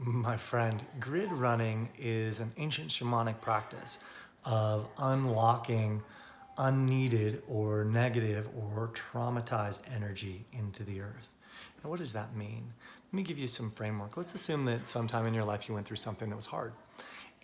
My friend, grid running is an ancient shamanic practice of unlocking unneeded or negative or traumatized energy into the earth. Now, what does that mean? Let me give you some framework. Let's assume that sometime in your life you went through something that was hard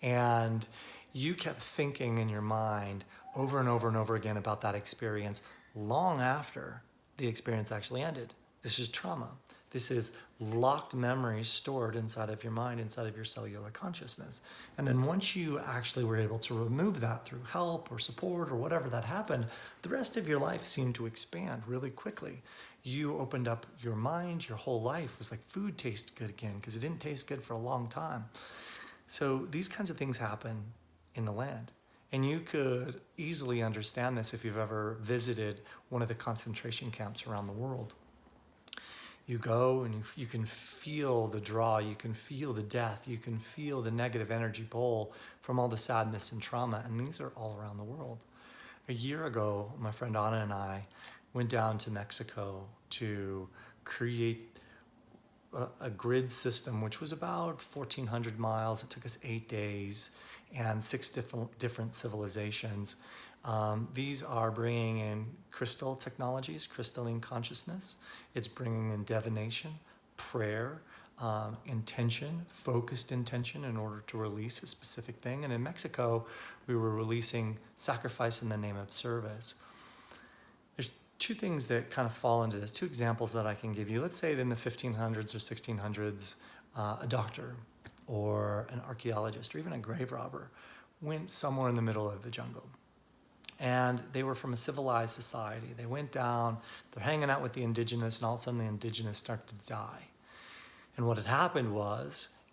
and you kept thinking in your mind over and over and over again about that experience long after the experience actually ended. This is trauma. This is locked memories stored inside of your mind, inside of your cellular consciousness. And then once you actually were able to remove that through help or support or whatever that happened, the rest of your life seemed to expand really quickly. You opened up your mind, your whole life was like food tasted good again because it didn't taste good for a long time. So these kinds of things happen in the land. And you could easily understand this if you've ever visited one of the concentration camps around the world. You go and you can feel the draw, you can feel the death, you can feel the negative energy pull from all the sadness and trauma, and these are all around the world. A year ago, my friend Anna and I went down to Mexico to create a grid system, which was about 1,400 miles. It took us 8 days and 6 different civilizations. These are bringing in crystal technologies, crystalline consciousness. It's bringing in divination, prayer, intention, focused intention in order to release a specific thing. And in Mexico, we were releasing sacrifice in the name of service. There's two things that kind of fall into this, two examples that I can give you. Let's say that in the 1500s or 1600s, a doctor or an archaeologist or even a grave robber went somewhere in the middle of the jungle. And they were from a civilized society. They went down, they're hanging out with the indigenous, and all of a sudden the indigenous started to die. And what had happened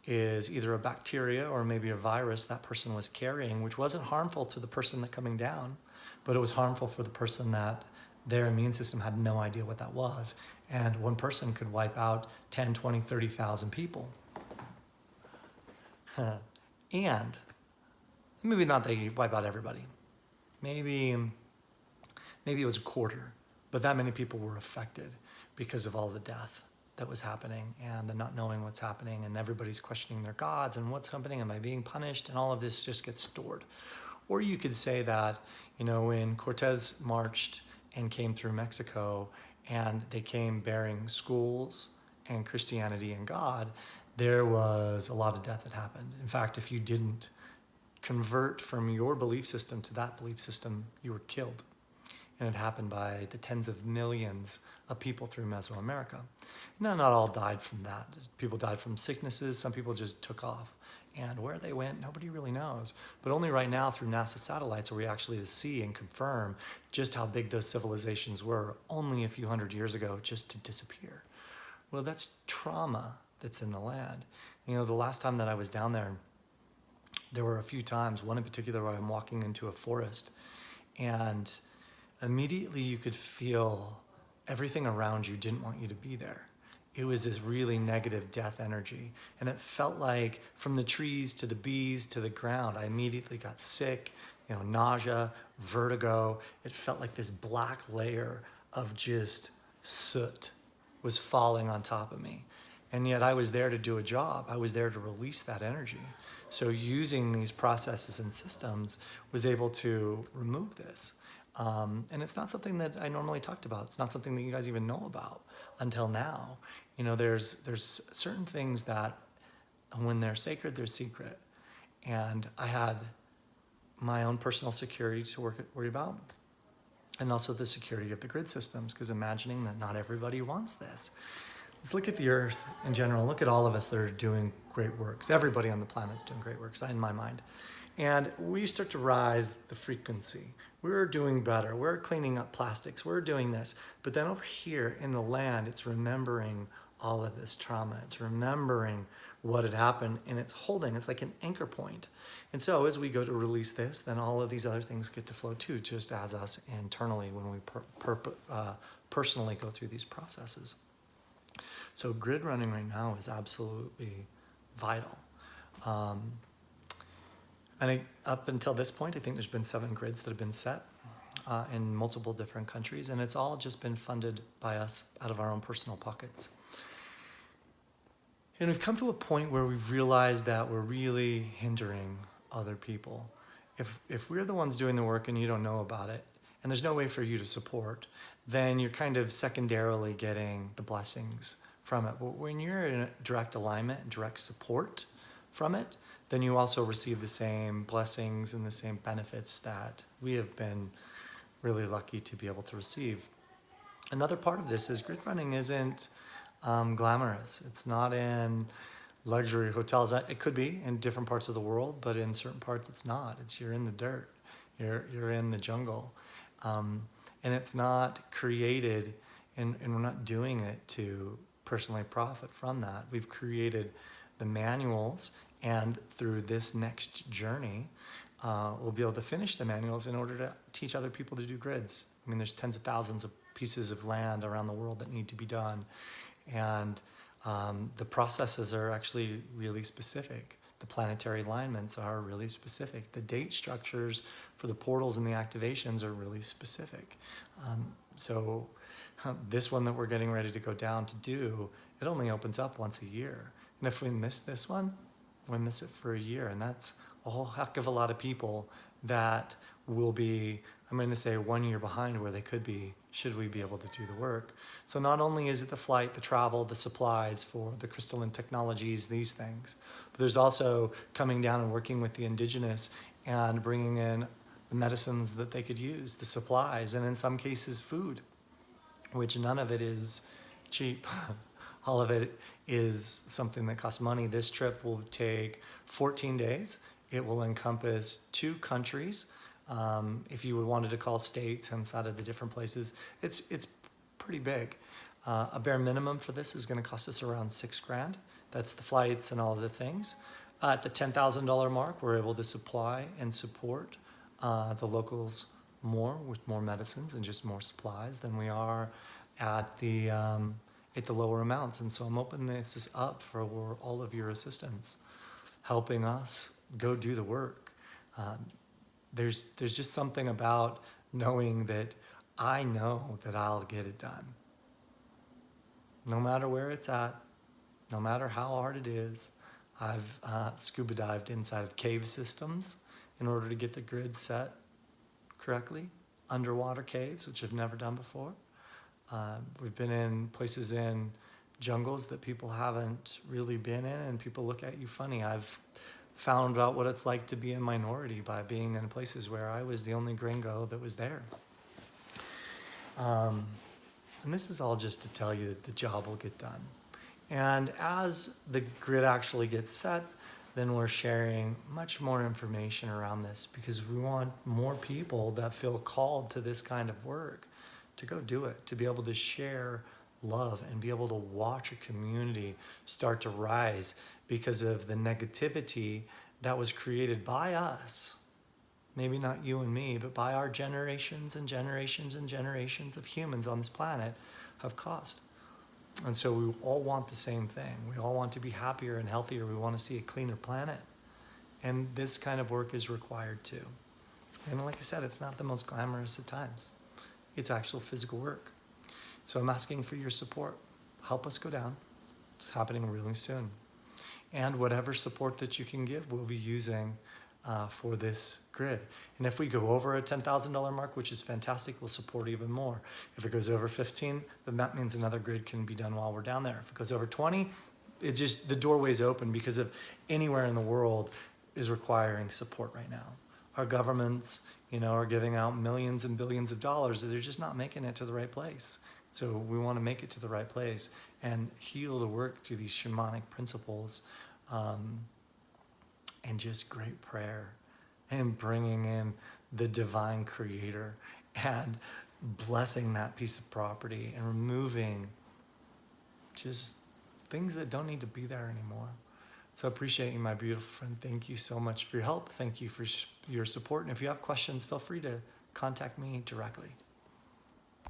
is either a bacteria or maybe a virus that person was carrying, which wasn't harmful to the person that coming down, but it was harmful for the person that their immune system had no idea what that was. And one person could wipe out 10, 20, 30,000 people. And maybe not they wipe out everybody. Maybe it was a quarter, but that many people were affected because of all the death that was happening and the not knowing what's happening, and everybody's questioning their gods and what's happening, am I being punished, and all of this just gets stored. Or you could say that, when Cortez marched and came through Mexico and they came bearing schools and Christianity and God, there was a lot of death that happened. In fact, if you didn't convert from your belief system to that belief system, you were killed. And it happened by the tens of millions of people through Meso-America. Not all died from that. People died from sicknesses. Some people just took off. And where they went, nobody really knows. But only right now through NASA satellites are we actually to see and confirm just how big those civilizations were only a few hundred years ago just to disappear. Well, that's trauma that's in the land. The last time that I was down there were a few times, one in particular where I'm walking into a forest, and immediately you could feel everything around you didn't want you to be there. It was this really negative death energy. And it felt like from the trees to the bees to the ground, I immediately got sick, nausea, vertigo. It felt like this black layer of just soot was falling on top of me. And yet I was there to do a job. I was there to release that energy. So using these processes and systems was able to remove this. And it's not something that I normally talked about. It's not something that you guys even know about until now. There's certain things that when they're sacred, they're secret. And I had my own personal security to worry about, and also the security of the grid systems, because imagining that not everybody wants this. Let's look at the earth in general. Look at all of us that are doing great works. Everybody on the planet is doing great works, in my mind. And we start to rise the frequency. We're doing better. We're cleaning up plastics. We're doing this. But then over here in the land, it's remembering all of this trauma. It's remembering what had happened, and it's like an anchor point. And so as we go to release this, then all of these other things get to flow too, just as us internally when we personally go through these processes. So grid running right now is absolutely vital. Up until this point, I think there's been 7 grids that have been set in multiple different countries, and it's all just been funded by us out of our own personal pockets. And we've come to a point where we've realized that we're really hindering other people. If we're the ones doing the work and you don't know about it, and there's no way for you to support, then you're kind of secondarily getting the blessings from it. But when you're in a direct alignment and direct support from it, then you also receive the same blessings and the same benefits that we have been really lucky to be able to receive. Another part of this is grid running isn't glamorous. It's not in luxury hotels. It could be in different parts of the world, but in certain parts it's not. You're in the dirt. You're in the jungle. And it's not created, and we're not doing it to personally profit from that. We've created the manuals, and through this next journey, we'll be able to finish the manuals in order to teach other people to do grids. I mean, there's tens of thousands of pieces of land around the world that need to be done. And the processes are actually really specific. The planetary alignments are really specific. The date structures for the portals and the activations are really specific. So this one that we're getting ready to go down to do, it only opens up once a year. And if we miss this one, we miss it for a year. And that's a whole heck of a lot of people that will be, I'm going to say, 1 year behind where they could be, should we be able to do the work. So not only is it the flight, the travel, the supplies for the crystalline technologies, these things, but there's also coming down and working with the indigenous and bringing in the medicines that they could use, the supplies, and in some cases food, which none of it is cheap. All of it is something that costs money. This trip will take 14 days. It will encompass 2 countries. If you wanted to call states inside of the different places, it's pretty big. A bare minimum for this is going to cost us around $6,000. That's the flights and all the things. At the $10,000 mark, we're able to supply and support the locals more with more medicines and just more supplies than we are at the lower amounts. And so I'm opening this up for all of your assistance, helping us go do the work. There's just something about knowing that I know that I'll get it done. No matter where it's at, no matter how hard it is. I've scuba dived inside of cave systems in order to get the grid set correctly. Underwater caves, which I've never done before. We've been in places in jungles that people haven't really been in, and people look at you funny. I've found out what it's like to be a minority by being in places where I was the only gringo that was there. And this is all just to tell you that the job will get done. And as the grid actually gets set, then we're sharing much more information around this, because we want more people that feel called to this kind of work to go do it, to be able to share love and be able to watch a community start to rise because of the negativity that was created by us. Maybe not you and me, but by our generations and generations and generations of humans on this planet have caused. And so we all want the same thing. We all want to be happier and healthier. We want to see a cleaner planet. And this kind of work is required too. And like I said, it's not the most glamorous at times. It's actual physical work. So I'm asking for your support. Help us go down. It's happening really soon. And whatever support that you can give, we'll be using for this grid. And if we go over a $10,000 mark, which is fantastic, we'll support even more. If it goes over 15, then that means another grid can be done while we're down there. If it goes over 20, it just, the doorway's open, because of anywhere in the world is requiring support right now. Our governments, are giving out millions and billions of dollars. They're just not making it to the right place. So we want to make it to the right place and heal the work through these shamanic principles, and just great prayer and bringing in the divine creator and blessing that piece of property and removing just things that don't need to be there anymore. So appreciate you, my beautiful friend. Thank you so much for your help. Thank you for your support. And if you have questions, feel free to contact me directly.